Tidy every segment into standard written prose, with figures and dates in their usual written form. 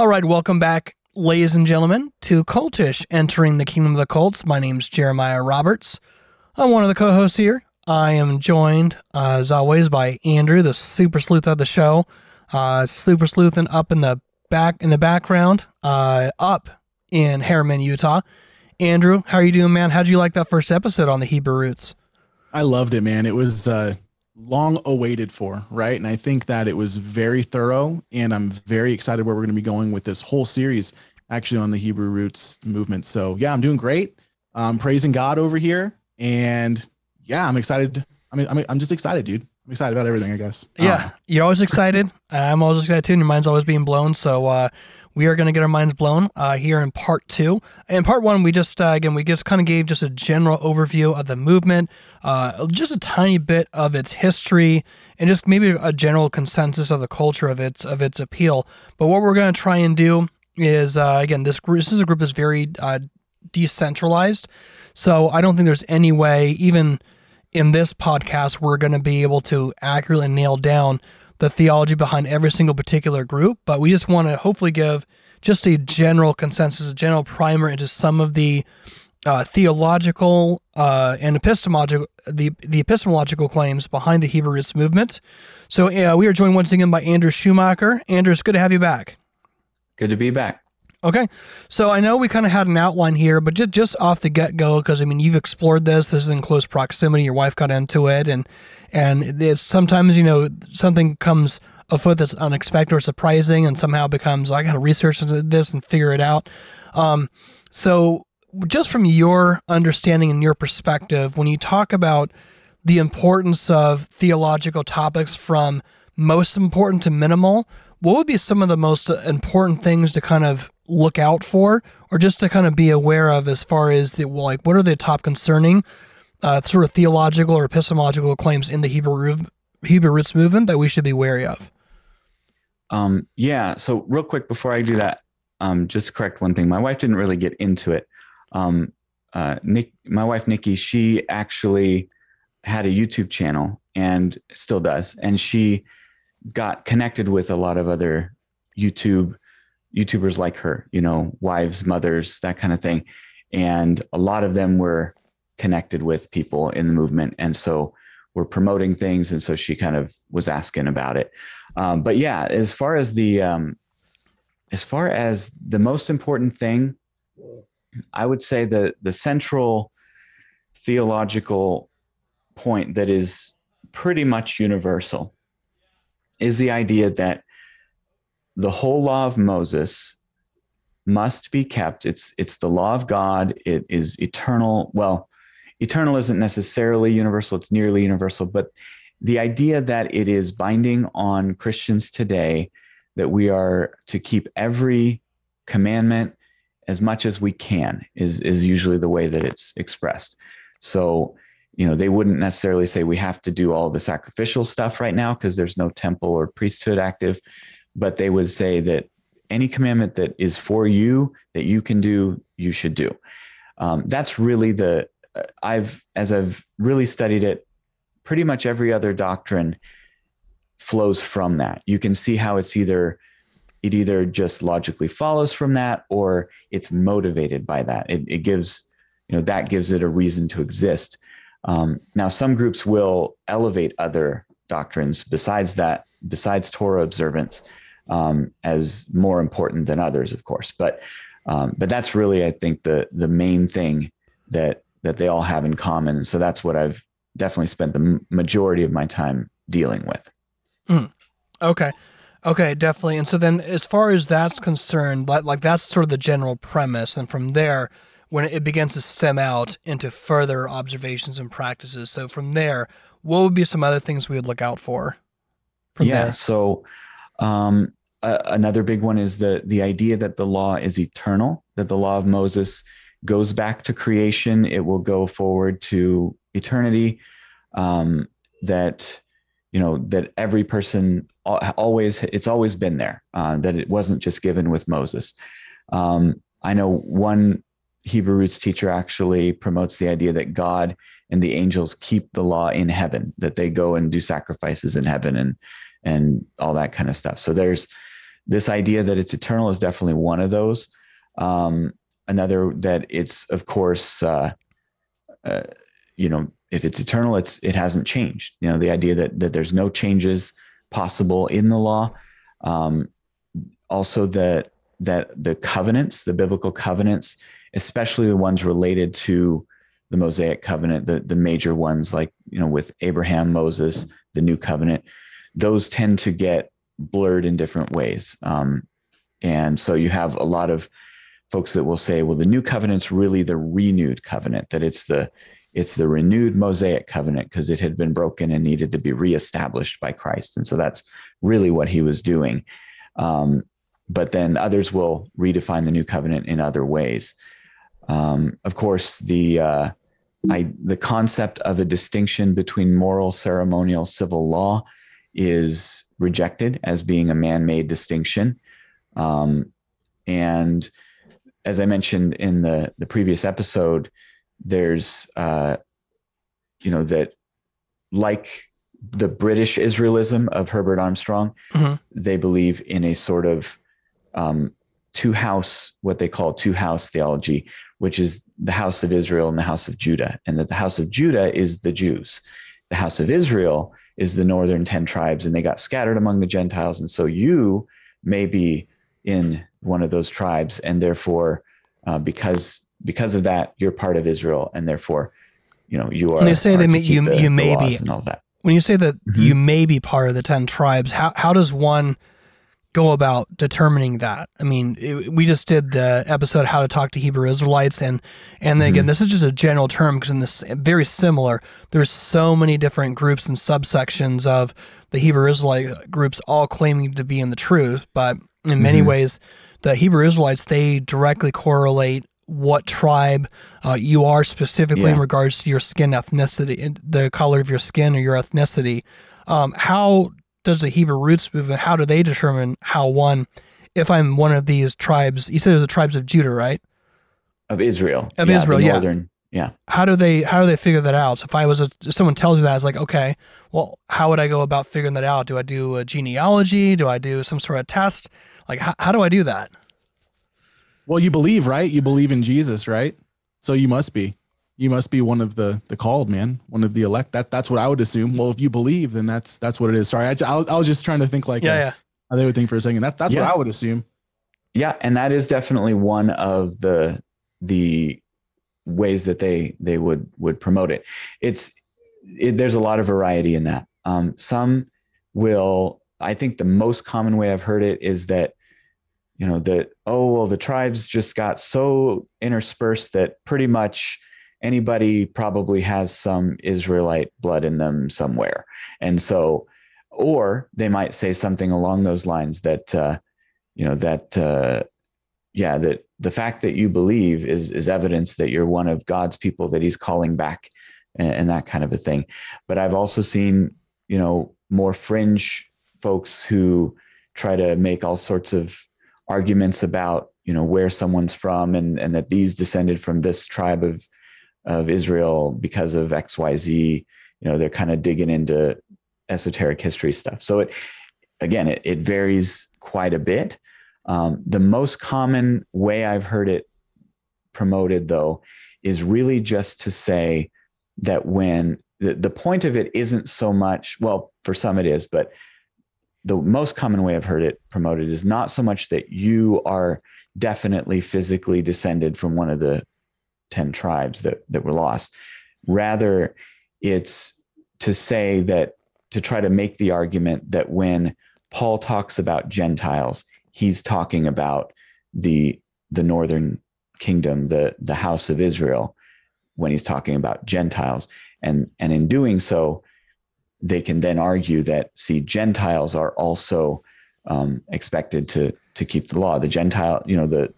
All right, welcome back, ladies and gentlemen, to Cultish, Entering the Kingdom of the Cults. My name's Jeremiah Roberts. I'm one of the co-hosts here. I am joined, as always, by Andrew, the Super Sleuth of the show. Super Sleuthing up in the background, up in Harriman, Utah. Andrew, how are you doing, man? How'd you like that first episode on the Hebrew roots? I loved it, man. It was long awaited for, right? And I think that it was very thorough, and I'm very excited where we're going to be going with this whole series actually on the Hebrew roots movement. So yeah, I'm doing great. I'm praising God over here, and yeah, I'm excited. I'm just excited, dude. I'm excited about everything, I guess. Yeah, you're always excited. I'm always excited too, and your mind's always being blown. So we are going to get our minds blown here in part 2. In part 1, we just kind of gave just a general overview of the movement, just a tiny bit of its history, and just maybe a general consensus of the culture of its appeal. But what we're going to try and do is, this is a group that's very decentralized. So I don't think there's any way, even in this podcast, we're going to be able to accurately nail down the theology behind every single particular group, but we just want to hopefully give just a general consensus, a general primer into some of the theological and epistemological claims behind the Hebrew roots movement. So we are joined once again by Andrew Schumacher. Andrew, it's good to have you back. Good to be back. Okay, so I know we kind of had an outline here, but just off the get-go, because I mean, you've explored this is in close proximity, your wife got into it, and it's sometimes, something comes afoot that's unexpected or surprising, and somehow becomes, I got to research this and figure it out. So just from your understanding and your perspective, when you talk about the importance of theological topics from most important to minimal, what would be some of the most important things to kind of look out for, or just to kind of be aware of as far as what are the top concerning sort of theological or epistemological claims in the Hebrew roots movement that we should be wary of? So real quick before I do that, just to correct one thing. My wife didn't really get into it. My wife, Nikki, she actually had a YouTube channel and still does. And she got connected with a lot of other YouTubers like her, wives, mothers, that kind of thing. And a lot of them were connected with people in the movement. And so we're promoting things. And so she kind of was asking about it. But yeah, as far as the most important thing, I would say the central theological point that is pretty much universal is the idea that the whole law of Moses must be kept. It's the law of God. It is eternal. Well, eternal isn't necessarily universal. It's nearly universal. But the idea that it is binding on Christians today, that we are to keep every commandment as much as we can is usually the way that it's expressed. So, they wouldn't necessarily say we have to do all the sacrificial stuff right now because there's no temple or priesthood active, but they would say that any commandment that is for you, that you can do, you should do. That's really as I've really studied it, pretty much every other doctrine flows from that. You can see how it either just logically follows from that, or it's motivated by that. It gives, that gives it a reason to exist. Now, some groups will elevate other doctrines besides Torah observance as more important than others, of course. But that's really, I think, the main thing that they all have in common. And so that's what I've definitely spent the majority of my time dealing with. Okay, definitely. And so then as far as that's concerned, like that's sort of the general premise. And from there, when it begins to stem out into further observations and practices. So from there, what would be some other things we would look out for from there? So another big one is the idea that the law is eternal, that the law of Moses goes back to creation. It will go forward to eternity, that every person it's always been there, that it wasn't just given with Moses. I know one Hebrew roots teacher actually promotes the idea that God and the angels keep the law in heaven, that they go and do sacrifices in heaven and all that kind of stuff. So there's this idea that it's eternal is definitely one of those. Another, that it's, of course, if it's eternal, it hasn't changed. The idea that there's no changes possible in the law. Also that the covenants, the biblical covenants, especially the ones related to the Mosaic covenant, the major ones, like, with Abraham, Moses, the new covenant, those tend to get blurred in different ways. And so you have a lot of folks that will say, well, the new covenant's really the renewed covenant, that it's the renewed Mosaic covenant because it had been broken and needed to be reestablished by Christ. And so that's really what he was doing. But then others will redefine the new covenant in other ways. Of course, the concept of a distinction between moral, ceremonial, civil law is rejected as being a man-made distinction. And as I mentioned in the previous episode, there's, that like the British Israelism of Herbert Armstrong, they believe in a sort of what they call two-house theology, which is the house of Israel and the house of Judah, and that the house of Judah is the Jews. The house of Israel is the northern 10 tribes, and they got scattered among the Gentiles. And so you may be in one of those tribes, and therefore, because of that, you're part of Israel, and therefore, you are. And they say you may be, and all of that. When you say that you may be part of the 10 tribes, how does one go about determining that? I mean, we just did the episode How to Talk to Hebrew Israelites, and then again, this is just a general term, because in this very similar, there's so many different groups and subsections of the Hebrew Israelite groups all claiming to be in the truth, but in many ways, the Hebrew Israelites, they directly correlate what tribe you are specifically in regards to your skin ethnicity, the color of your skin or your ethnicity. How does the Hebrew roots movement, how do they determine if I'm one of these tribes? You said it was the tribes of Judah, right? Of Israel. Israel, northern, yeah. How do they figure that out? So if someone tells me that, it's like, okay, well, how would I go about figuring that out? Do I do a genealogy? Do I do some sort of test? Like, how do I do that? Well, you believe, right? You believe in Jesus, right? So you must be one of the called, man, one of the elect. That's what I would assume. Well, if you believe, then that's what it is. Sorry, I was just trying to think like how they would think for a second. That's what I would assume. Yeah, and that is definitely one of the ways that they would promote it. There's a lot of variety in that. Some will. I think the most common way I've heard it is that, the tribes just got so interspersed that pretty much anybody probably has some Israelite blood in them somewhere. And so, or they might say something along those lines that, that the fact that you believe is evidence that you're one of God's people that he's calling back, and that kind of a thing. But I've also seen, more fringe folks who try to make all sorts of arguments about, where someone's from, and that these descended from this tribe of Israel because of XYZ. They're kind of digging into esoteric history stuff. So it varies quite a bit. The most common way I've heard it promoted, though, is really just to say that when the point of it isn't so much, well, for some it is, but the most common way I've heard it promoted is not so much that you are definitely physically descended from one of the 10 tribes that were lost. Rather, it's to say that, to try to make the argument that when Paul talks about Gentiles, he's talking about the northern kingdom, the house of Israel, when he's talking about Gentiles. And in doing so, they can then argue that, see, Gentiles are also expected to keep the law. The Gentile, the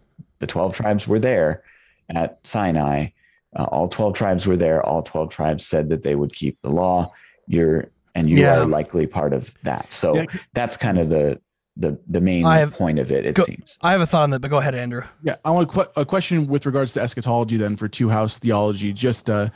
12 tribes were there at Sinai. All 12 tribes were there. All 12 tribes said that they would keep the law. You are likely part of that. So that's kind of the main point of it, seems. I have a thought on that, but go ahead, Andrew. Yeah, I want a question with regards to eschatology then for two-house theology, just to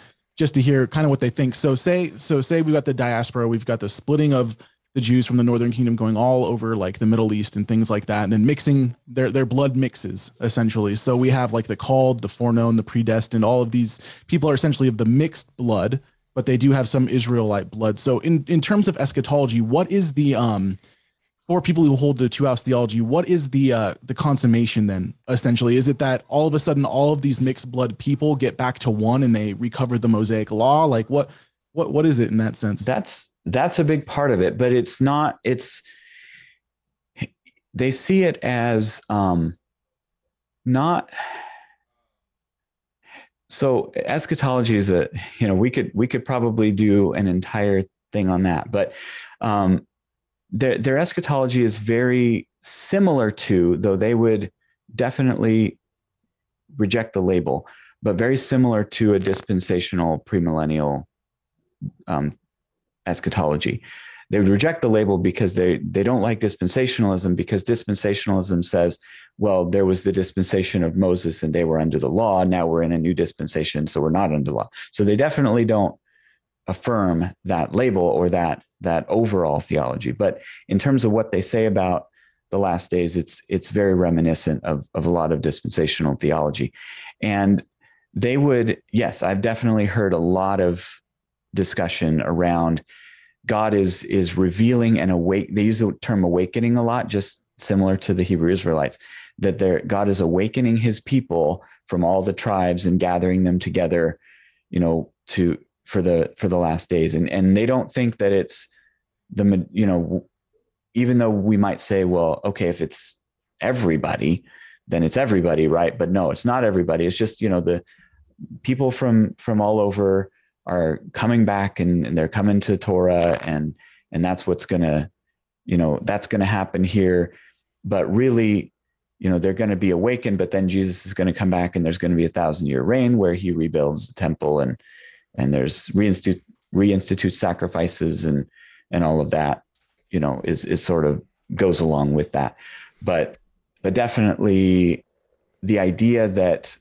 hear kind of what they think. So say we've got the diaspora, we've got the splitting of the Jews from the northern kingdom going all over like the Middle East and things like that, and then mixing their blood mixes essentially. So we have like the called, the foreknown, the predestined. All of these people are essentially of the mixed blood, but they do have some Israelite blood. So in terms of eschatology, what is the for people who hold to two-house theology, what is the consummation then? Essentially, is it that all of a sudden all of these mixed blood people get back to one and they recover the Mosaic law? Like what is it in that sense? That's a big part of it, but it's not. They see it as not. So eschatology is we could probably do an entire thing on that, but their eschatology is very similar to, though they would definitely reject the label, but very similar to a dispensational premillennial eschatology. They would reject the label because they don't like dispensationalism, because dispensationalism says, well, there was the dispensation of Moses and they were under the law. Now we're in a new dispensation, so we're not under the law. So they definitely don't affirm that label or that overall theology. But in terms of what they say about the last days, it's very reminiscent of a lot of dispensational theology. And they would, yes, I've definitely heard a lot of discussion around God is revealing and awake. They use the term awakening a lot, just similar to the Hebrew Israelites, that God is awakening his people from all the tribes and gathering them together, for the last days. And they don't think that it's even though we might say, well, okay, if it's everybody, then it's everybody, right? But no, it's not everybody. It's just, the people from all over are coming back and they're coming to Torah, and that's what's gonna, that's gonna happen here. But really, they're going to be awakened, but then Jesus is going to come back and there's going to be a 1,000-year reign where he rebuilds the temple and there's reinstitute sacrifices and all of that, is sort of goes along with that. But definitely the idea that,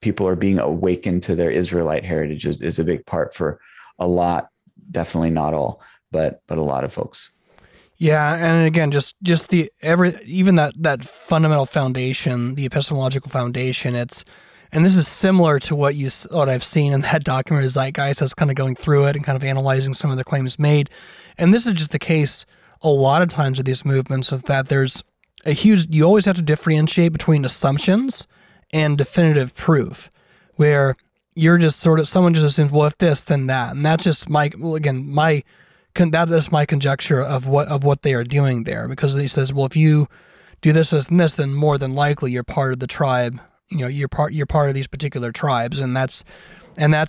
people are being awakened to their Israelite heritage is a big part for a lot, definitely not all, but a lot of folks. Yeah, and again, just even that fundamental foundation, the epistemological foundation, and this is similar to what I've seen in that document, Zeitgeist, that's kind of going through it and kind of analyzing some of the claims made. And this is just the case a lot of times with these movements, is that there's you always have to differentiate between assumptions and definitive proof, where you're just someone just assumes, well, if this, then that. And that's just that is my conjecture of what they are doing there, because he says, well, if you do this and this, then more than likely you're part of the tribe. You're part of these particular tribes, and that's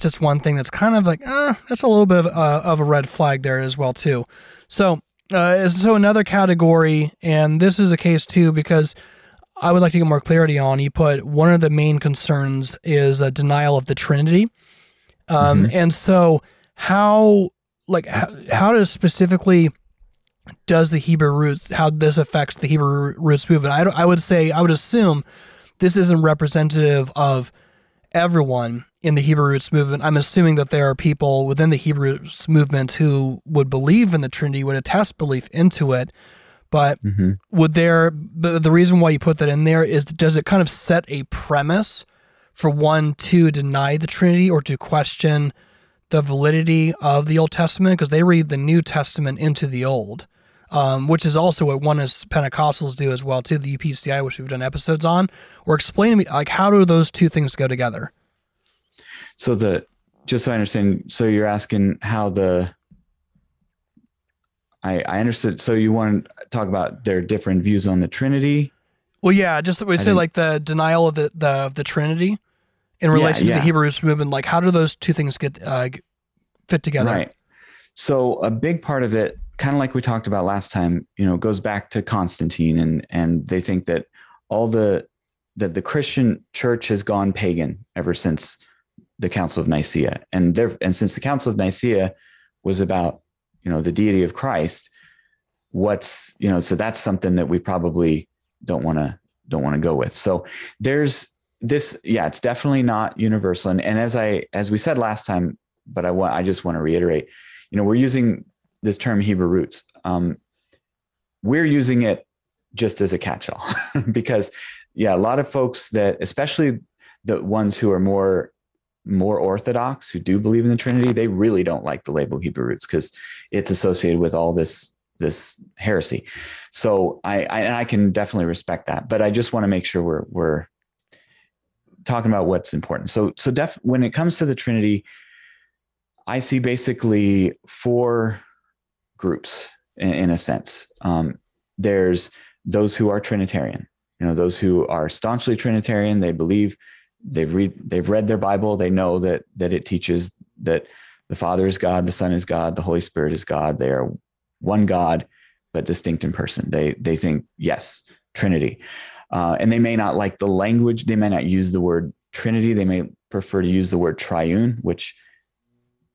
just one thing that's kind of like that's a little bit of a red flag there as well too. So another category, and this is a case too, because I would like to get more clarity on. You put one of the main concerns is a denial of the Trinity, and so how does specifically does the Hebrew roots, how this affects the Hebrew roots movement? I would assume this isn't representative of everyone in the Hebrew roots movement. I'm assuming that there are people within the Hebrew roots movement who would believe in the Trinity, would attest belief into it. But the reason why you put that in there is, does it kind of set a premise for one to deny the Trinity or to question the validity of the Old Testament? Because they read the New Testament into the Old, which is also what Oneness Pentecostals do as well too, the UPCI, which we've done episodes on. Or explain to me, how do those two things go together? So just so I understand, so you're asking how I understood. So you want to talk about their different views on the Trinity? Well, yeah, just we say like the denial of the Trinity in relation to the Hebrew roots movement. How do those two things get fit together? Right. So a big part of it, kind of like we talked about last time, goes back to Constantine, and they think that that the Christian church has gone pagan ever since the Council of Nicaea, and since the Council of Nicaea was about the deity of Christ, so that's something that we probably don't want to go with. So there's this, it's definitely not universal. And as we said last time, but I just want to reiterate, we're using this term Hebrew roots. We're using it just as a catch-all because, yeah, a lot of folks that, especially the ones who are more orthodox, who do believe in the Trinity, they really don't like the label Hebrew roots because it's associated with all this heresy. So I can definitely respect that, but I just want to make sure we're talking about what's important. So when it comes to the Trinity, I see basically 4 groups in a sense. There's those who are Trinitarian, those who are staunchly Trinitarian. They believe they've read their Bible. They know that it teaches that the Father is God, the Son is God, the Holy Spirit is God. They are one God, but distinct in person. They think, yes, Trinity. And they may not like the language. They may not use the word Trinity. They may prefer to use the word triune, which,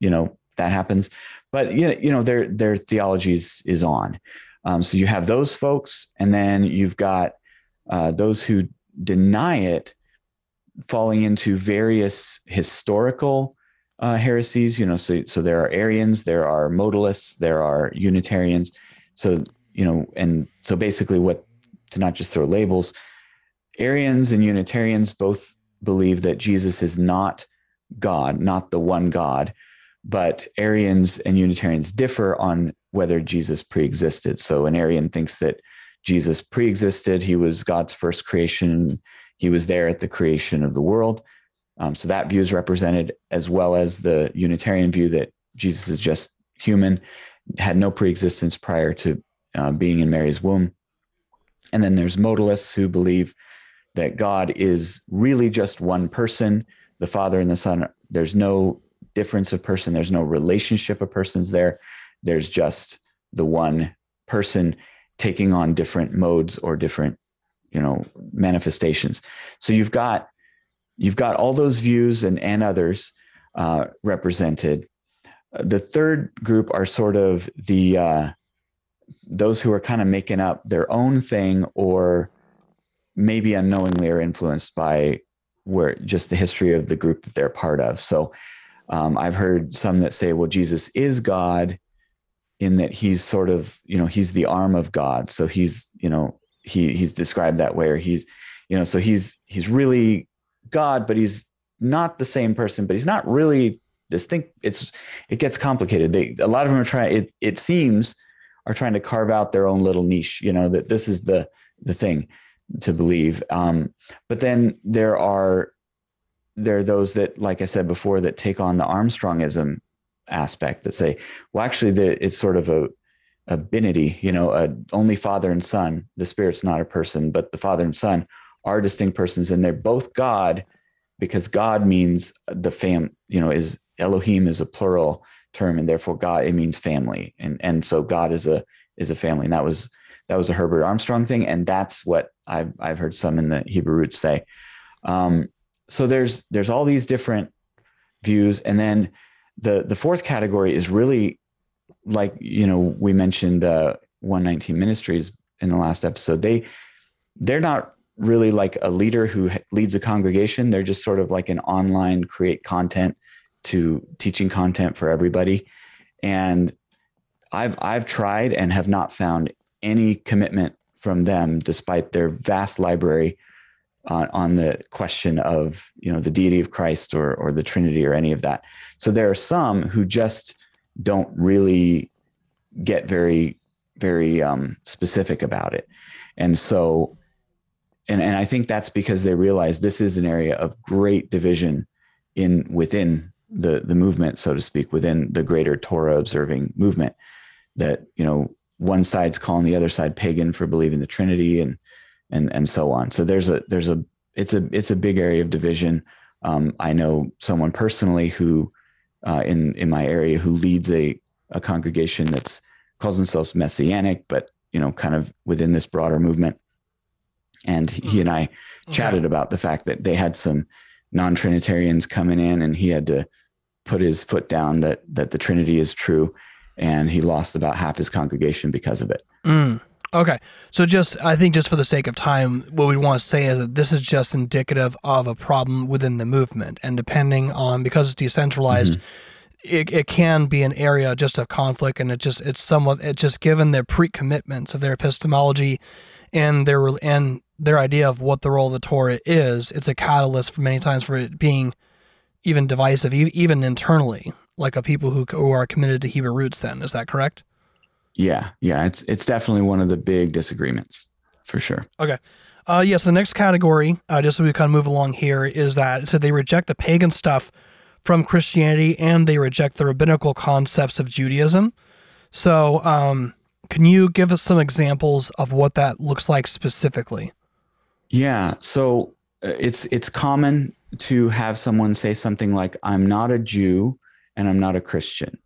that happens. But, their theology is on. So you have those folks, and then you've got those who deny it, falling into various historical heresies. So there are Arians, there are modalists, there are Unitarians. So, and so basically to not just throw labels, Arians and Unitarians both believe that Jesus is not God, not the one God, but Arians and Unitarians differ on whether Jesus preexisted. So an Arian thinks that Jesus preexisted. He was God's first creation. He was there at the creation of the world. So that view is represented, as well as the Unitarian view that Jesus is just human, had no preexistence prior to being in Mary's womb. And then there's modalists who believe that God is really just one person, the Father and the Son. There's no difference of person. There's no relationship of persons there. There's just the one person taking on different modes or different, manifestations. So you've got all those views and others represented. The third group are sort of those who are kind of making up their own thing, or maybe unknowingly are influenced by just the history of the group that they're part of. So I've heard some that say, well, Jesus is God in that he's sort of, he's the arm of God. So he's, he's described that way, or he's, so he's really God, but he's not the same person, but he's not really distinct. It gets complicated. A lot of them are trying, it seems, are trying to carve out their own little niche, that this is the thing to believe. But then there are those that, like I said before, that take on the Armstrongism aspect, that say, well, actually it's sort of a binity, only Father and Son. The Spirit's not a person, but the Father and Son are distinct persons, and they're both God, because God means is Elohim is a plural term, and therefore God, it means family, and so God is a family. And that was a Herbert Armstrong thing, and that's what I've heard some in the Hebrew roots say. So there's all these different views, and then the fourth category is really, like, we mentioned 119 Ministries in the last episode. They're not really like a leader who leads a congregation. They're just sort of like an online create content to teaching content for everybody. And I've tried and have not found any commitment from them, despite their vast library on the question of, the deity of Christ or the Trinity or any of that. So there are some who just don't really get very, very specific about it. And so, and I think that's because they realize this is an area of great division within the movement, so to speak, within the greater Torah observing movement, that, one side's calling the other side pagan for believing the Trinity and so on. So it's a big area of division. I know someone personally who in my area who leads a congregation that's calls themselves Messianic, but kind of within this broader movement. And he and I chatted about the fact that they had some non-Trinitarians coming in, and he had to put his foot down that the Trinity is true, and he lost about half his congregation because of it. Okay. So I think just for the sake of time, what we want to say is that this is just indicative of a problem within the movement. And depending on, because it's decentralized, it can be an area just of conflict, and it's just given their pre-commitments of their epistemology and their idea of what the role of the Torah is. It's a catalyst for many times for it being even divisive, even internally, like a people who are committed to Hebrew roots. Then is that correct? Yeah, it's definitely one of the big disagreements for sure. Okay. Yes, the next category, just so we kind of move along here, is that so they reject the pagan stuff from Christianity, and they reject the rabbinical concepts of Judaism. So, can you give us some examples of what that looks like specifically? Yeah, so it's common to have someone say something like, "I'm not a Jew and I'm not a Christian,"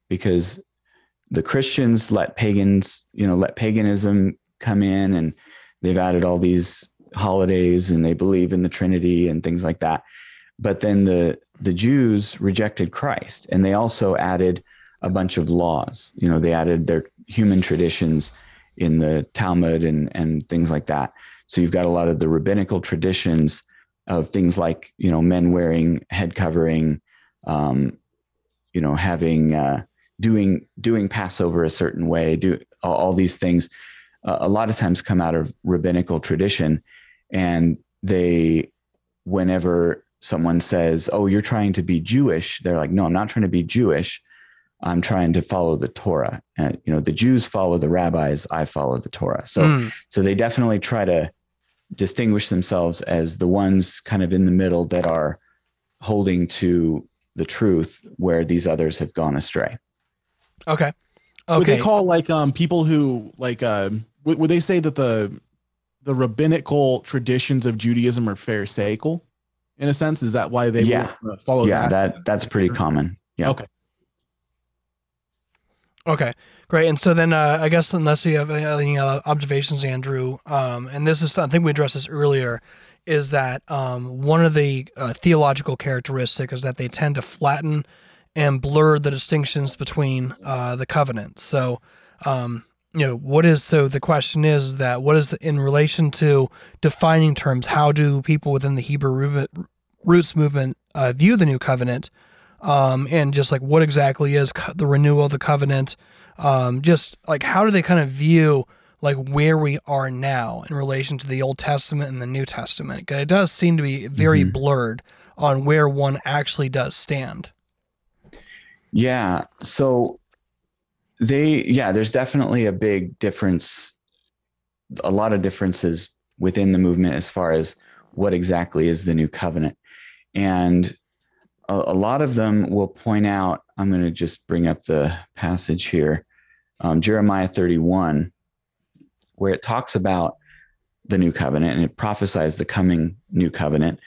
because the Christians let paganism come in, and they've added all these holidays, and they believe in the Trinity and things like that. But then the Jews rejected Christ, and they also added a bunch of laws. They added their human traditions in the Talmud and things like that. So you've got a lot of the rabbinical traditions of things like, men wearing head covering, having, doing Passover a certain way, all these things, a lot of times come out of rabbinical tradition. And whenever someone says, "Oh, you're trying to be Jewish," they're like, "No, I'm not trying to be Jewish. I'm trying to follow the Torah." And, the Jews follow the rabbis. I follow the Torah. So they definitely try to distinguish themselves as the ones kind of in the middle that are holding to the truth where these others have gone astray. Okay. Would they call people who would they say that the rabbinical traditions of Judaism are pharisaical in a sense? Is that why they follow that? Yeah, that's pretty common. Yeah. Okay, great. And so then I guess unless you have any observations, Andrew, and this is, I think we addressed this earlier, is that one of the theological characteristics is that they tend to flatten and blur the distinctions between the covenants. So, so the question is that what is in relation to defining terms, how do people within the Hebrew roots movement view the new covenant? And just like what exactly is the renewal of the covenant? Just like how do they kind of view like where we are now in relation to the Old Testament and the New Testament? 'Cause it does seem to be very blurred on where one actually does stand. Yeah. So there's definitely a big difference, a lot of differences within the movement as far as what exactly is the new covenant. And a lot of them will point out, I'm going to just bring up the passage here, Jeremiah 31, where it talks about the new covenant and it prophesies the coming new covenant.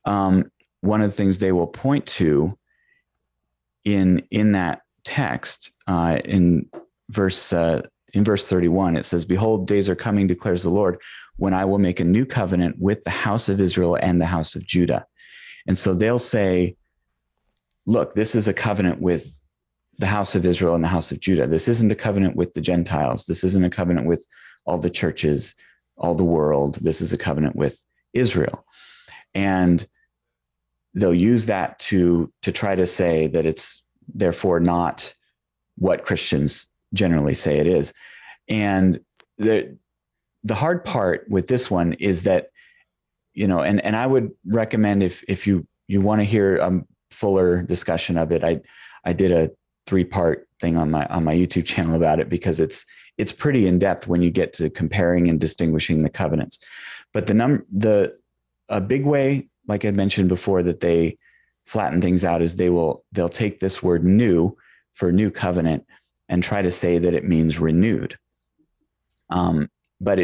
One of the things they will point to in that text, in verse 31, it says, "Behold, days are coming, declares the Lord, when I will make a new covenant with the house of Israel and the house of Judah." And so they'll say, look, this is a covenant with the house of Israel and the house of Judah. This isn't a covenant with the Gentiles. This isn't a covenant with all the churches, all the world. This is a covenant with Israel. And they'll use that to try to say that it's therefore not what Christians generally say it is. And the hard part with this one is that, and I would recommend if you want to hear a fuller discussion of it, I did a 3-part thing on my YouTube channel about it, because it's pretty in depth when you get to comparing and distinguishing the covenants. But a big way, like I mentioned before, that they flatten things out is they'll take this word new for new covenant and try to say that it means renewed. But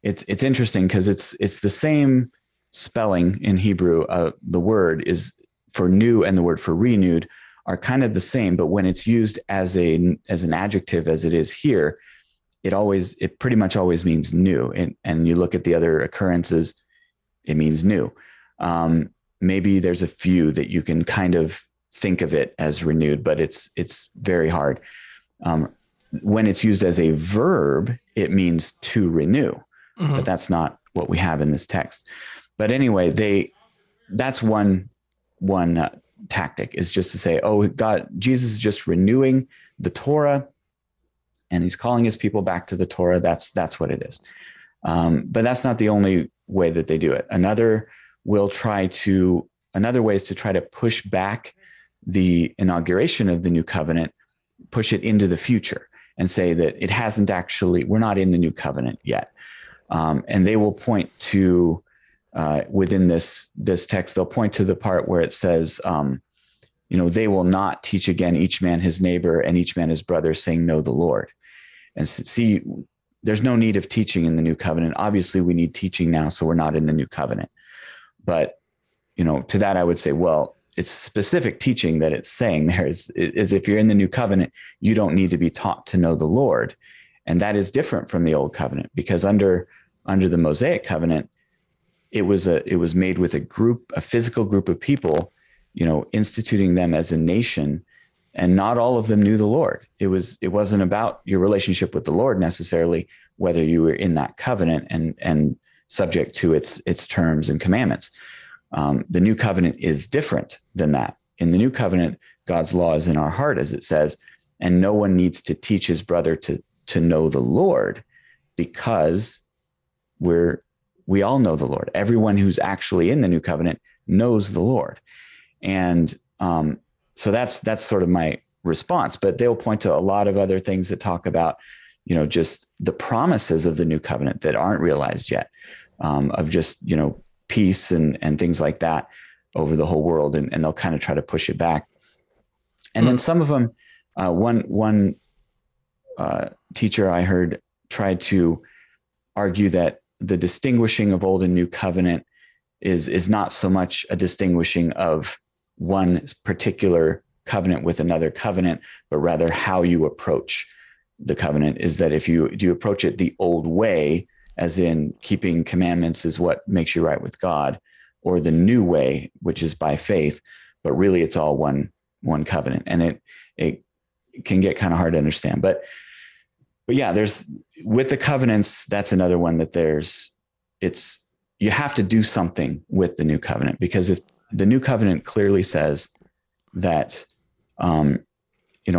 it's interesting because it's the same spelling in Hebrew. The word is for new and the word for renewed are kind of the same, but when it's used as an adjective, as it is here, it pretty much always means new. And you look at the other occurrences, it means new. Maybe there's a few that you can kind of think of it as renewed, but it's very hard. When it's used as a verb, it means to renew, but that's not what we have in this text. But anyway, that's one tactic, is just to say, oh, Jesus is just renewing the Torah and he's calling his people back to the Torah. That's what it is. But that's not the only way that they do it. Another way is to try to push back the inauguration of the new covenant, push it into the future and say that it hasn't actually, we're not in the new covenant yet. And they will point to, within this text, they'll point to the part where it says, they will not teach again each man his neighbor and each man his brother, saying, know the Lord. And see, there's no need of teaching in the new covenant. Obviously, we need teaching now, so we're not in the new covenant. But, to that, I would say, well, it's specific teaching that it's saying there is if you're in the new covenant, you don't need to be taught to know the Lord. And that is different from the old covenant, because under the Mosaic covenant, it was made with a physical group of people, instituting them as a nation, and not all of them knew the Lord. It wasn't about your relationship with the Lord necessarily, whether you were in that covenant and subject to its terms and commandments. The new covenant is different than that. In the new covenant, God's law is in our heart, as it says, and no one needs to teach his brother to know the Lord, because we all know the Lord. Everyone who's actually in the new covenant knows the Lord. And so that's sort of my response. But they'll point to a lot of other things that talk about, just the promises of the new covenant that aren't realized yet, of just, peace and things like that over the whole world. And they'll kind of try to push it back. And then some of them, one teacher I heard tried to argue that the distinguishing of old and new covenant is not so much a distinguishing of one particular covenant with another covenant, but rather how you approach the covenant. Is that if you approach it the old way, as in keeping commandments is what makes you right with God, or the new way, which is by faith, but really it's all one covenant. And it can get kind of hard to understand. But yeah, there's, with the covenants, that's another one that you have to do something with the new covenant, because if the new covenant clearly says that,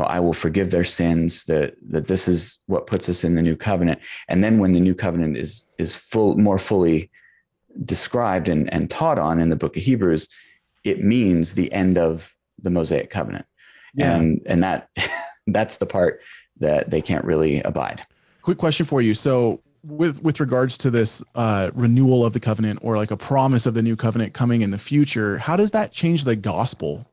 I will forgive their sins, that this is what puts us in the new covenant. And then when the new covenant is more fully described and taught on in the book of Hebrews, it means the end of the Mosaic covenant. Yeah. And that's the part that they can't really abide. Quick question for you. So with regards to this renewal of the covenant, or like a promise of the new covenant coming in the future, how does that change the gospel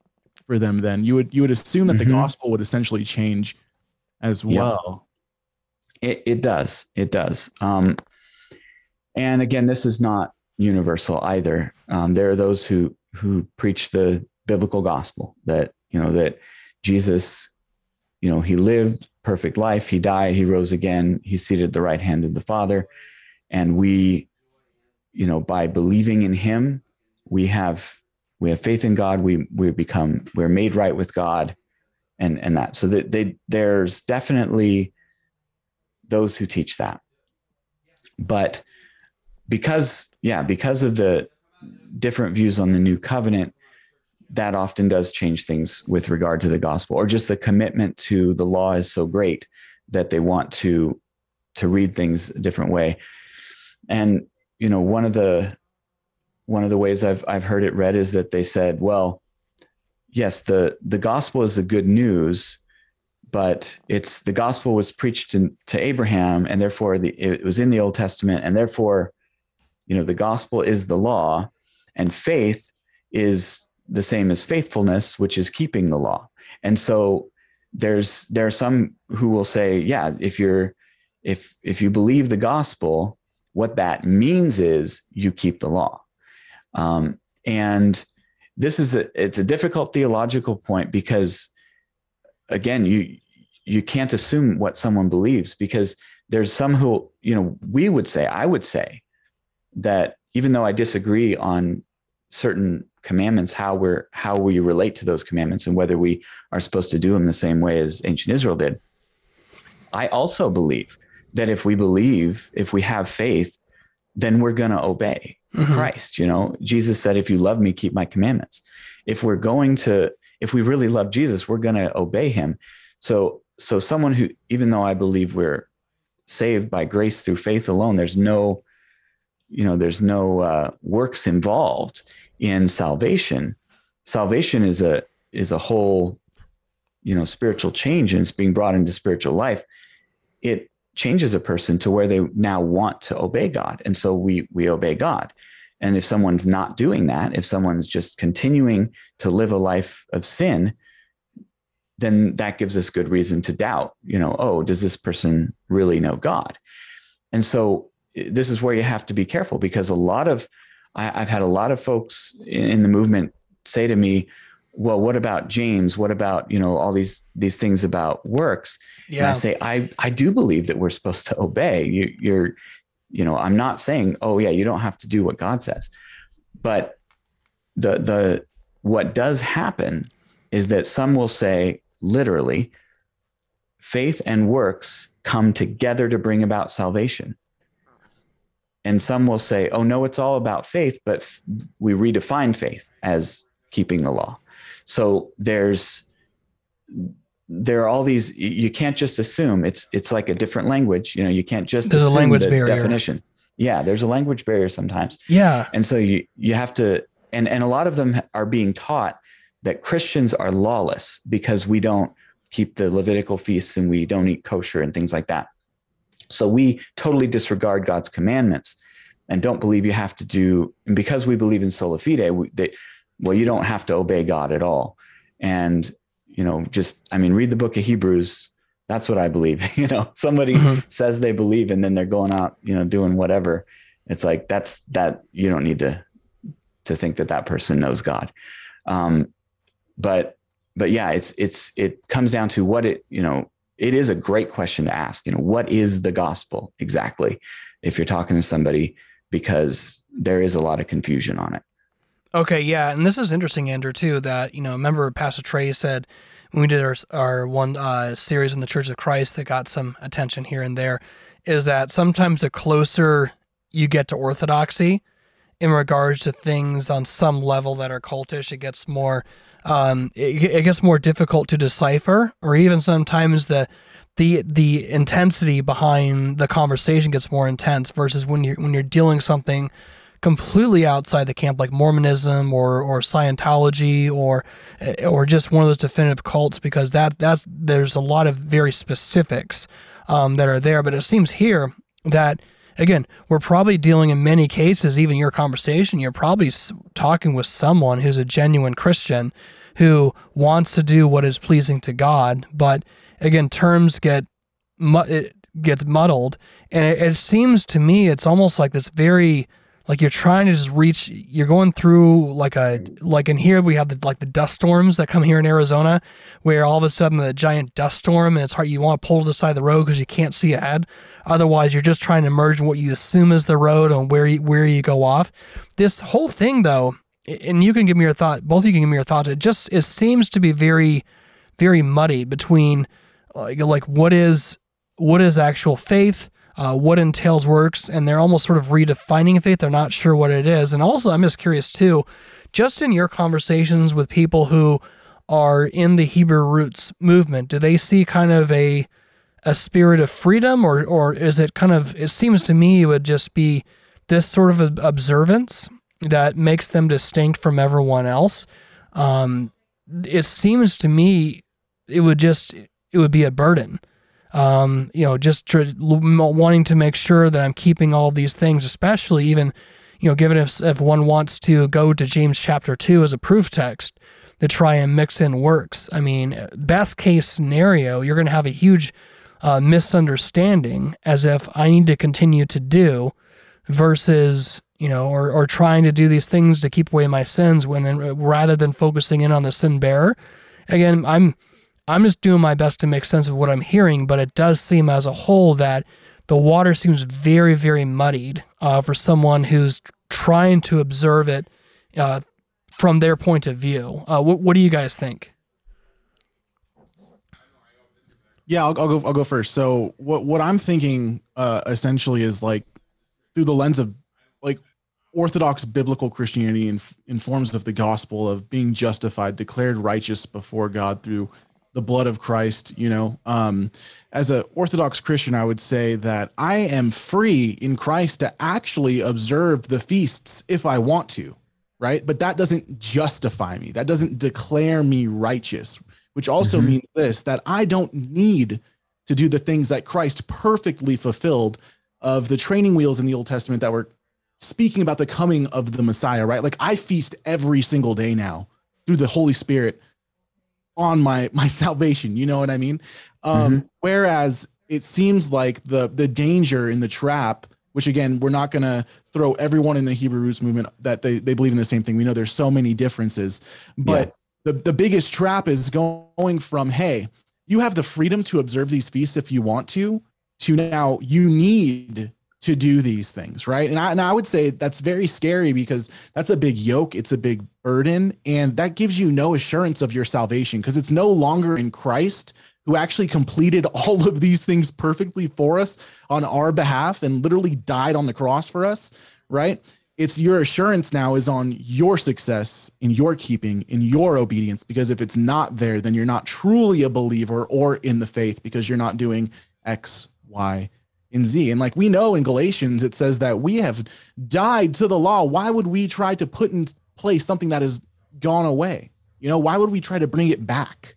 for them then? You would assume that the gospel would essentially change as well. Yeah. It does. And again, this is not universal either. There are those who preach the biblical gospel, that Jesus, he lived perfect life. He died, he rose again, he's seated at the right hand of the Father. And we, by believing in him, we have faith in God. We're made right with God, and that. So that there's definitely those who teach that. But because of the different views on the new covenant, that often does change things with regard to the gospel, or just the commitment to the law is so great that they want to read things a different way. And, one of the ways I've heard it read is that they said, well, yes, the gospel is the good news, but the gospel was preached to Abraham, and therefore it was in the Old Testament, and therefore, the gospel is the law, and faith is the same as faithfulness, which is keeping the law. And so there are some who will say, yeah, if you believe the gospel, what that means is you keep the law. And this it's a difficult theological point, because again, you can't assume what someone believes, because there's some who, I would say that even though I disagree on certain commandments, how we relate to those commandments and whether we are supposed to do them the same way as ancient Israel did, I also believe that if we have faith, then we're going to obey. Christ. You know, Jesus said, if you love me, keep my commandments. If we really love Jesus, we're going to obey him. So someone who, even though I believe we're saved by grace through faith alone, there's no works involved in salvation. Salvation is a whole, spiritual change, and it's being brought into spiritual life. It changes a person to where they now want to obey God. And so we obey God. And if someone's not doing that, if someone's just continuing to live a life of sin, then that gives us good reason to doubt, does this person really know God? And so this is where you have to be careful, because I've had a lot of folks in the movement say to me, well, what about James? What about, all these things about works? Yeah. And I say, I do believe that we're supposed to obey. I'm not saying, oh yeah, you don't have to do what God says. But what does happen is that some will say, literally, faith and works come together to bring about salvation. And some will say, oh no, it's all about faith, but we redefine faith as keeping the law. So there are all these, you can't just assume it's like a different language. You can't just there's assume a language the barrier. Definition. Yeah. There's a language barrier sometimes. Yeah. And so you have to, and a lot of them are being taught that Christians are lawless because we don't keep the Levitical feasts and we don't eat kosher and things like that. So we totally disregard God's commandments and don't believe you have to do, and because we believe in sola fide, you don't have to obey God at all. And, read the book of Hebrews. That's what I believe. Somebody says they believe and then they're going out, doing whatever. It's like, that you don't need to think that person knows God. But yeah, it comes down to what it is a great question to ask, what is the gospel exactly? If you're talking to somebody, because there is a lot of confusion on it. Okay. Yeah. And this is interesting, Andrew, too, that, remember Pastor Trey said when we did our one series in the Church of Christ that got some attention here and there, is that sometimes the closer you get to orthodoxy in regards to things on some level that are cultish, it gets more, it gets more difficult to decipher, or even sometimes the intensity behind the conversation gets more intense versus when you're dealing something completely outside the camp, like Mormonism or Scientology or just one of those definitive cults, because that's there's a lot of very specifics that are there. But it seems here that, again, we're probably dealing in many cases, even your conversation, you're probably talking with someone who's a genuine Christian who wants to do what is pleasing to God. But again, terms it gets muddled. And it seems to me, it's almost like this very, like you're trying to just reach, you're going through like in here we have the dust storms that come here in Arizona, where all of a sudden the giant dust storm, and it's hard, you want to pull to the side of the road because you can't see ahead. Otherwise, you're just trying to merge what you assume is the road and where you go off. This whole thing, though, and you can give me your thought, both of you can give me your thoughts. It seems to be very, very muddy between like what is actual faith, what entails works, and they're almost sort of redefining faith. They're not sure what it is. And also, I'm just curious too, just in your conversations with people who are in the Hebrew roots movement, do they see kind of a spirit of freedom, or is it kind of, it seems to me it would just be this sort of observance that makes them distinct from everyone else? It seems to me it would be a burden. Just wanting to make sure that I'm keeping all these things, especially even, given if one wants to go to James chapter 2 as a proof text to try and mix in works. I mean, best case scenario, you're going to have a huge misunderstanding as if I need to continue to do versus, or trying to do these things to keep away my sins rather than focusing in on the sin bearer. Again, I'm just doing my best to make sense of what I'm hearing, but it does seem as a whole that the water seems very, very muddied for someone who's trying to observe it from their point of view. What do you guys think? Yeah, I'll go first. So what I'm thinking essentially is like through the lens of like Orthodox biblical Christianity informs of the gospel of being justified, declared righteous before God through the blood of Christ. As an Orthodox Christian, I would say that I am free in Christ to actually observe the feasts if I want to, right? But that doesn't justify me. That doesn't declare me righteous, which also means this, that I don't need to do the things that Christ perfectly fulfilled of the training wheels in the Old Testament that were speaking about the coming of the Messiah, right? Like I feast every single day now through the Holy Spirit on my salvation. You know what I mean? Whereas it seems like the danger in the trap, which again, we're not going to throw everyone in the Hebrew roots movement that they believe in the same thing. We know there's so many differences, but the biggest trap is going from, hey, you have the freedom to observe these feasts if you want to now you need to do these things, right? And I would say that's very scary because that's a big yoke. It's a big burden. And that gives you no assurance of your salvation because it's no longer in Christ who actually completed all of these things perfectly for us on our behalf and literally died on the cross for us, right? It's your assurance now is on your success in your keeping, in your obedience, because if it's not there, then you're not truly a believer or in the faith because you're not doing X, Y, and Z. And like we know in Galatians, it says that we have died to the law. Why would we try to put in place something that has gone away? Why would we try to bring it back?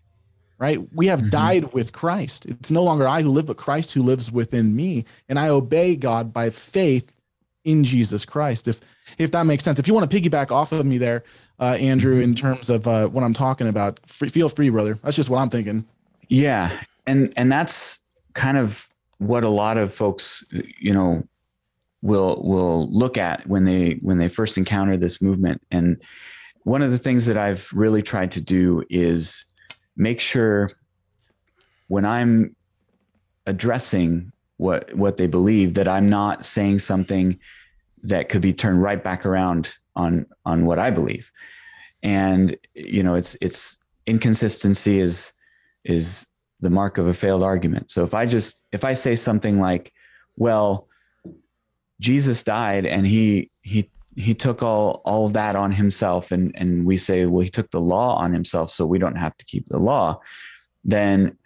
Right? We have died with Christ. It's no longer I who live, but Christ who lives within me. And I obey God by faith in Jesus Christ. If that makes sense. If you want to piggyback off of me there, Andrew, in terms of what I'm talking about, feel free, brother. That's just what I'm thinking. Yeah. And that's kind of what a lot of folks, will look at when they first encounter this movement. And one of the things that I've really tried to do is make sure when I'm addressing what they believe, that I'm not saying something that could be turned right back around on what I believe. And, it's inconsistency is the mark of a failed argument. So if I say something like, well, Jesus died and he took all of that on himself, and we say, well, he took the law on himself, so we don't have to keep the law, then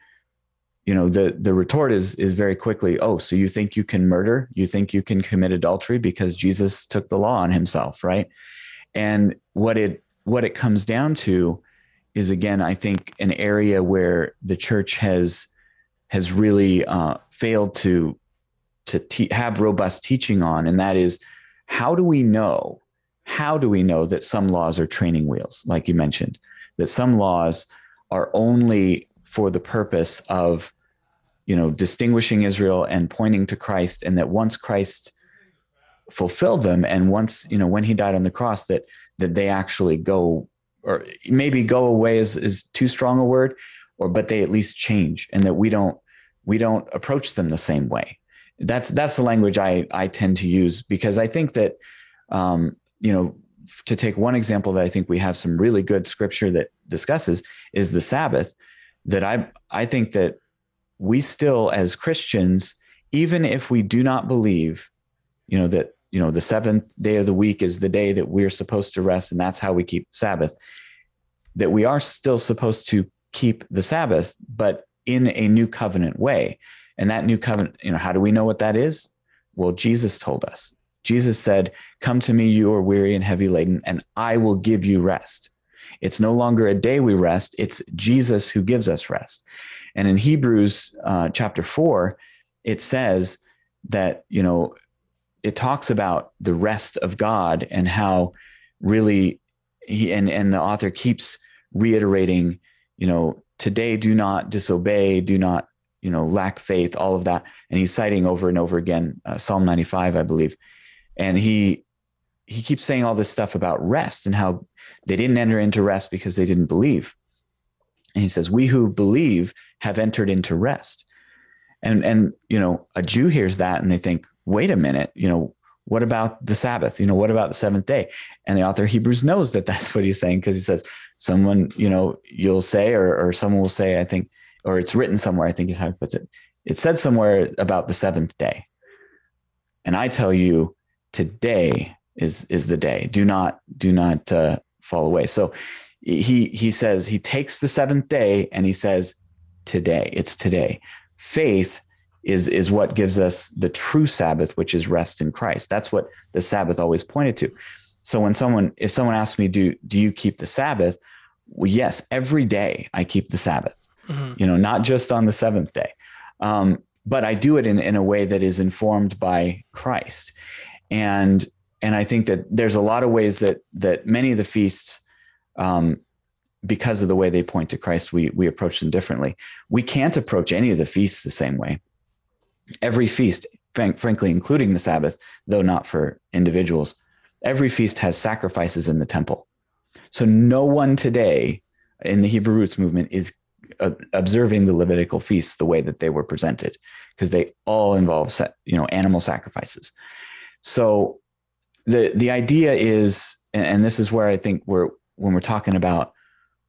the retort is very quickly, oh, so you think you can murder? You think you can commit adultery because Jesus took the law on himself, right? And what it comes down to is, again, I think an area where the church has really failed to have robust teaching on, and that is, how do we know that some laws are training wheels, like you mentioned, that some laws are only for the purpose of, distinguishing Israel and pointing to Christ, and that once Christ fulfilled them, and once, when he died on the cross, that they actually go, or maybe go away is too strong a word, but they at least change, and that we don't approach them the same way. That's the language I tend to use, because I think that, to take one example that I think we have some really good scripture that discusses is the Sabbath, that I think that we still, as Christians, even if we do not believe, that, the seventh day of the week is the day that we're supposed to rest, and that's how we keep the Sabbath, that we are still supposed to keep the Sabbath, but in a new covenant way. And that new covenant, how do we know what that is? Well, Jesus told us. Jesus said, "Come to me, you are weary and heavy laden, and I will give you rest." It's no longer a day we rest. It's Jesus who gives us rest. And in Hebrews chapter 4, it says that, it talks about the rest of God and how really and the author keeps reiterating, today do not disobey, do not, lack faith, all of that. And he's citing over and over again, Psalm 95, I believe. And he keeps saying all this stuff about rest and how they didn't enter into rest because they didn't believe. And he says, we who believe have entered into rest. And a Jew hears that and they think, wait a minute, what about the Sabbath? What about the seventh day? And the author of Hebrews knows that that's what he's saying, because he says, someone, you'll say, or someone will say, I think, or it's written somewhere, I think is how he puts it. It said somewhere about the seventh day. And I tell you, today is the day. Do not fall away. So he says, he takes the seventh day and he says, today, it's today. Faith is what gives us the true Sabbath, which is rest in Christ. That's what the Sabbath always pointed to. So if someone asks me, do you keep the Sabbath? Well, yes, every day I keep the Sabbath, not just on the seventh day. But I do it in a way that is informed by Christ. And I think that there's a lot of ways that many of the feasts, because of the way they point to Christ, we approach them differently. We can't approach any of the feasts the same way. Every feast, frankly, including the Sabbath, though not for individuals, every feast has sacrifices in the temple. So no one today in the Hebrew Roots movement is observing the Levitical feasts the way that they were presented, because they all involve animal sacrifices. So the idea is, and this is where I think when we're talking about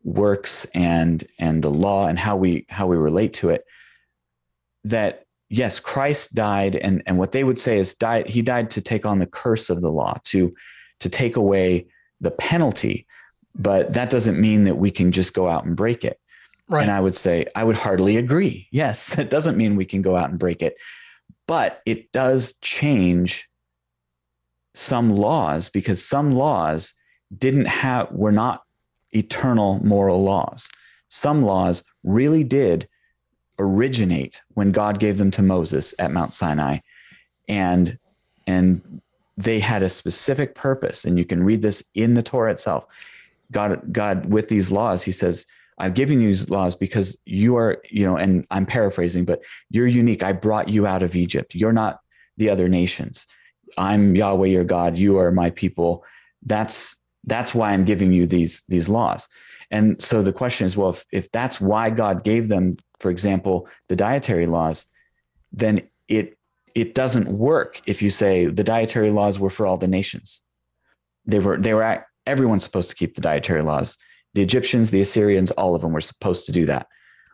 works and the law and how we relate to it, that yes, Christ died, and what they would say is he died to take on the curse of the law, to take away the penalty, but that doesn't mean that we can just go out and break it. Right. And I would say, I would hardly agree. Yes, that doesn't mean we can go out and break it, but it does change some laws, because some laws were not eternal moral laws. Some laws really did originate when God gave them to Moses at Mount Sinai, and they had a specific purpose. And you can read this in the Torah itself. God with these laws, he says, I've given you these laws because you are, and I'm paraphrasing, but you're unique. I brought you out of Egypt. You're not the other nations. I'm Yahweh, your God. You are my people. That's why I'm giving you these laws. And so the question is, well, if that's why God gave them, for example, the dietary laws, then it doesn't work if you say the dietary laws were for all the nations. Everyone's supposed to keep the dietary laws. The Egyptians, the Assyrians, all of them were supposed to do that.